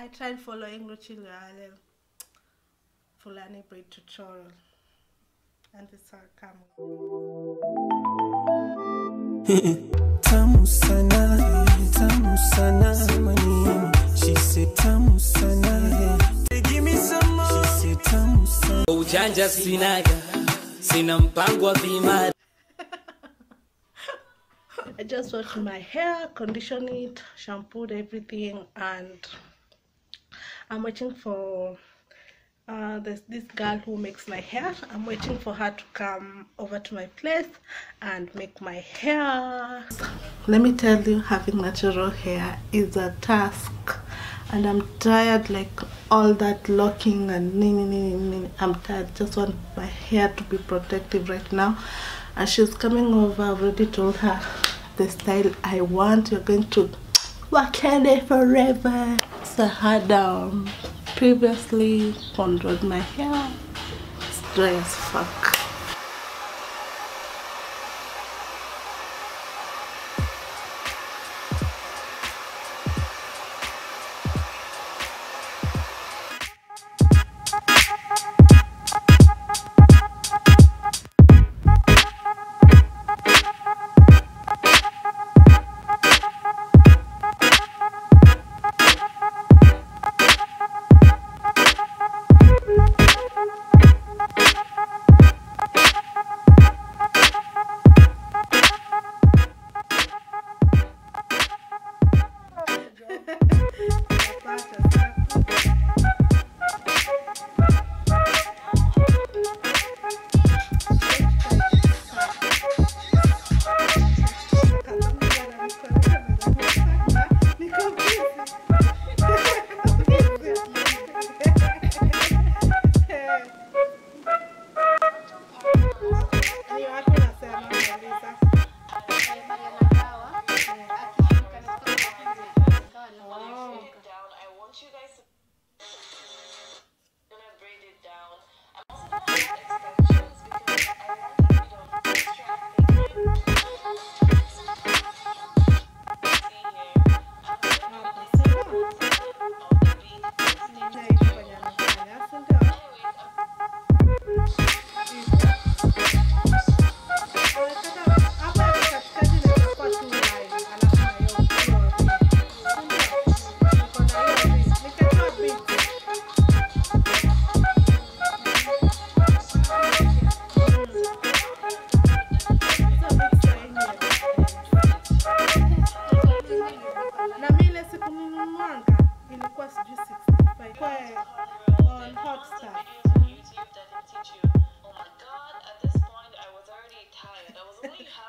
I tried following Luchi Loyale Fulani Braid tutorial, and it's how come. Tamu sana, she said tamu sana. Give me some more. She said tamu sana. Ujanja sinaga, sina mpango wa bima. I just washed my hair, conditioned it, shampooed everything, and I'm waiting for there's this girl who makes my hair. I'm waiting for her to come over to my place and make my hair. Let me tell you, having natural hair is a task, and I'm tired, like all that locking and I'm tired. Just want my hair to be protective right now, and she's coming over. I've already told her the style I want. You're going to work it forever. So I had previously cornrowed my hair. It's dry as fuck.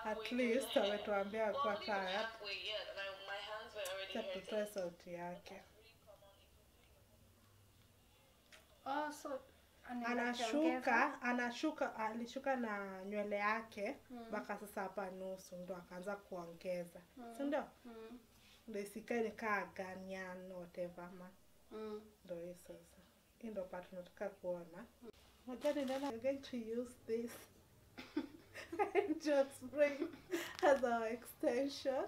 At least ametuambia kwa tired. Tutoe sauti yake. Oh, so alishuka na nywele yake mpaka sasa hapa nusu, ndo akaanza kuongeza. Si ndio? Ndio isikae kaa ganyan whatever ma. Ndio hiyo sasa. Hii ndio part tunataka kuona. Then I'm going to use this just braid as our extension.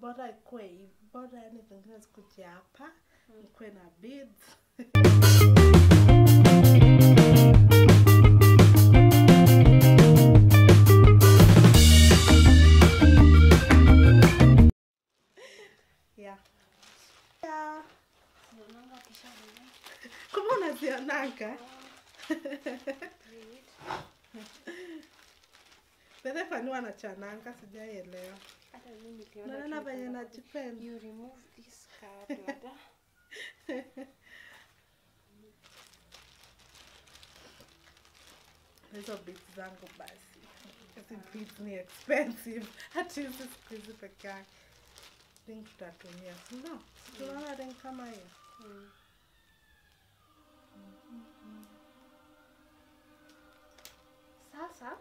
Bora ikwe hivi, bora yani zingine zikuje hapa, ikwe na beads. Yeah. Kama unazionanga? Bebe fani wanachananga, sijaelewa. Naona venye najipenda. You remove this card, Lada. Hizo beads zangu basi. Hizi beads ni expensive. Hata hizi siku hizi peke yake. Think tutatumia. No. Tunaona ring kama hiyo. Sasa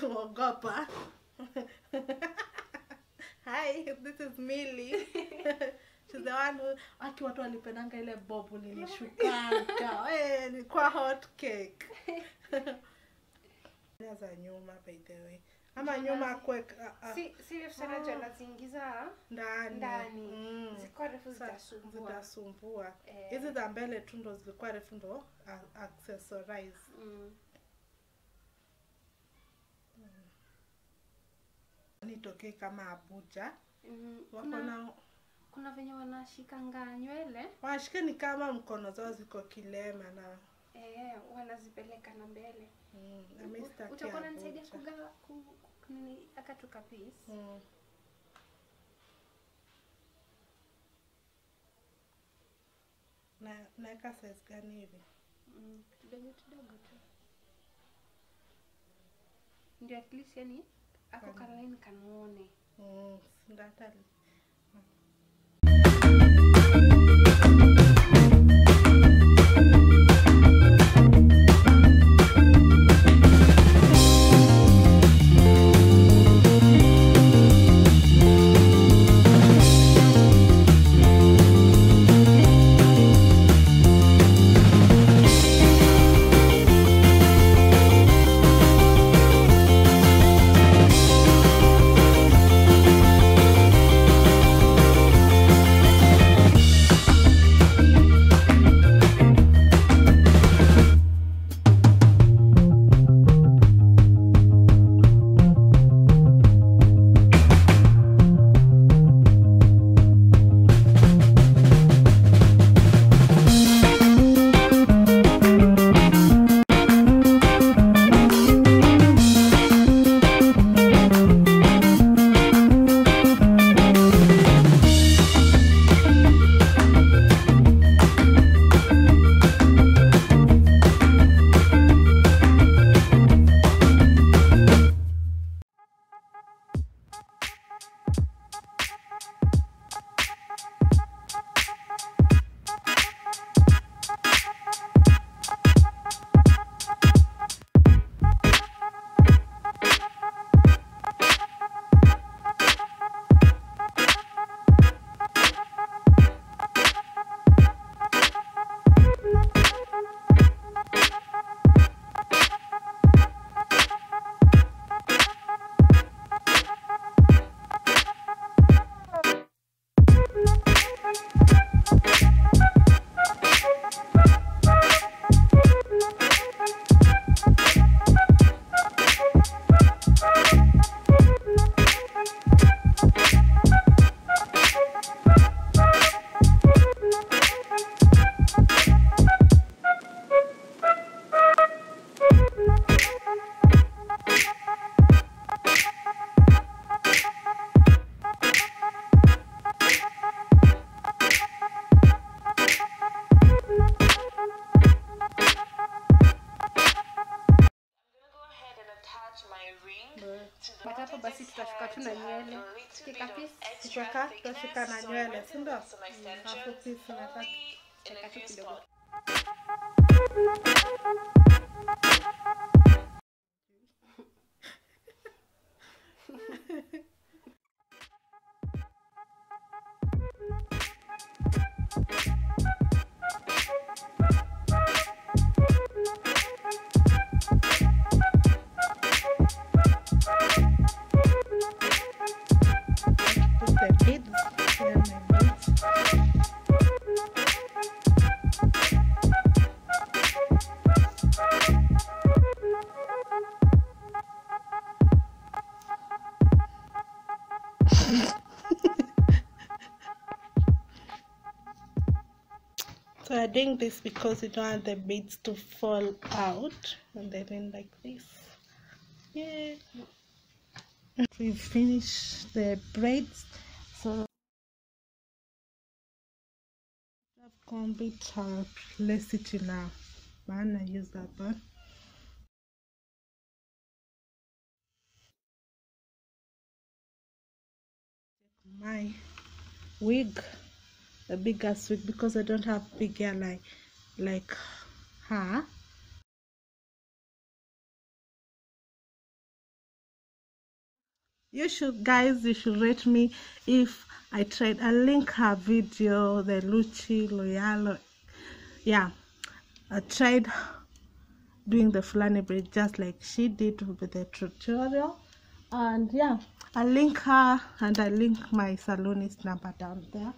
Ogopa. Hi, this is Millie. She's the one who watu walipendanga ile bobu nilishukanga. Ni kwa hot cake. Za nyuma by the way. Ama nyuma kwa si sana jana zingiza ndani. Zilikuwa refu zitasumbua. Hizi za mbele tu ndo zilikuwa refu ndo accessorize. Nitokee kama Abuja. Kuna venye wanashikanga nywele. Wanashika ni kama mkono zao ziko kilema na wanazipeleka na mbele. Amestaki. Utakuwa unanisaidia kugawa akatuka piece. Naeka size gani hivi? Kidogo tu. Ndio at least yani ako kalaini kanuone. Ndatali. Hapo basi tutashika tu na nywele. Kika piece tutashika na nywele, si ndio? Hapo piece nataka tu kidogo. So I'm doing this because you don't want the beads to fall out, and then in like this. Yeah. We finished the braids, so I've combed it out. Let's it now. Man, I use that one. My wig, a bigger wig, because I don't have big hair like her. You should, guys, you should rate me if I tried. I'll link her video, the Luchi Loyale. Yeah, I tried doing the Fulani braid just like she did with the tutorial. And yeah, I'll link her, and I'll link my salonist number down there.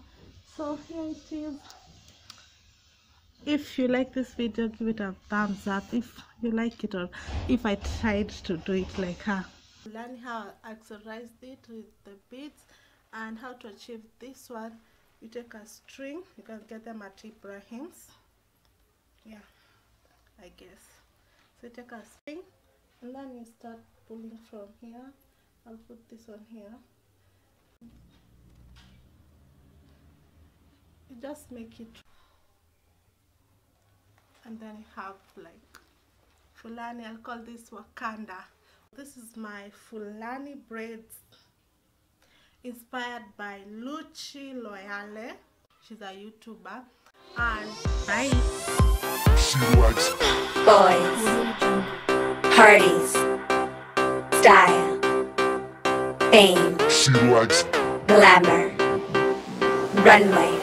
So here it is. If you like this video, give it a thumbs up if you like it, or if I tried to do it like her. Learn how I accessorized it with the beads, and how to achieve this one. You take a string, you can get them at Ibrahim's, yeah, I guess. So you take a string and then you start pulling from here. I'll put this one here. You just make it, and then you have like Fulani. I'll call this Wakanda. This is my Fulani braids, inspired by Luchi Loyale. She's a YouTuber. And bye. She likes boys, parties, style, fame. She likes glamour, runway.